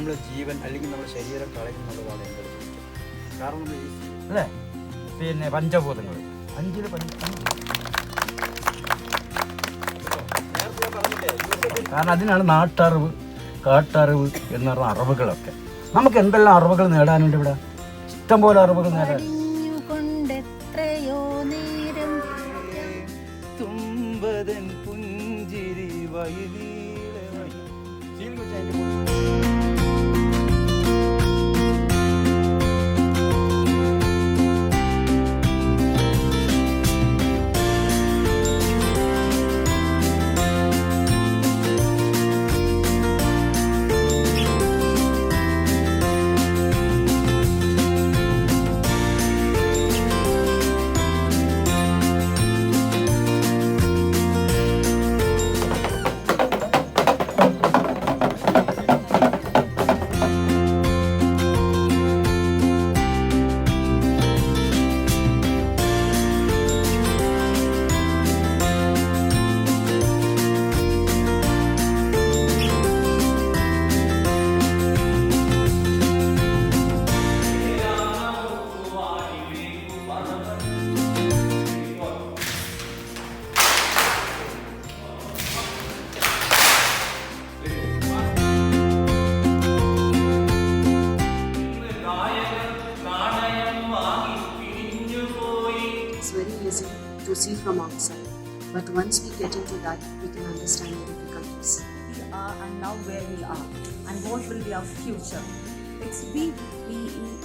നമ്മുടെ ജീവൻ അല്ലെങ്കിൽ നമ്മുടെ ശരീരം കളയുന്നുള്ളതാണ് എൻ്റെ കാരണം അല്ലേ? പിന്നെ പഞ്ചഭൂതങ്ങൾ 5 കാരണം അതിനാണ് നാട്ടറിവ്, കാട്ടറിവ് എന്ന് പറഞ്ഞ അറിവുകളൊക്കെ. നമുക്ക് എന്തെല്ലാം അറിവുകൾ നേടാനുണ്ട് ഇവിടെ? ഇഷ്ടംപോലെ അറിവുകൾ നേടാൻ. തുമ്പതൻ പുഞ്ചിരി to see from outside, but once we get into that, we can understand the difficulties. We are and now where we are, and what will be our future.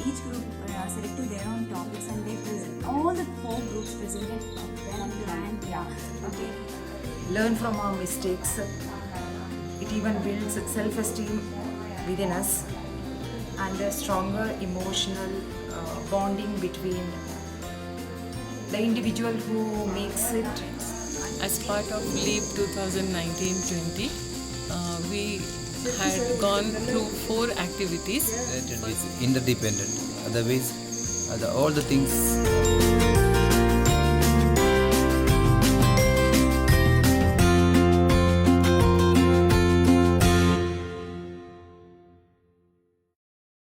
Each group selected their own topics, and they present. All the 4 groups presented their grand, okay. Learn from our mistakes. It even builds self-esteem within us, and a stronger emotional bonding between the individual who makes it. As part of LEAP 2019-20, we had gone through 4 activities. Interdependent. Otherwise, all the things.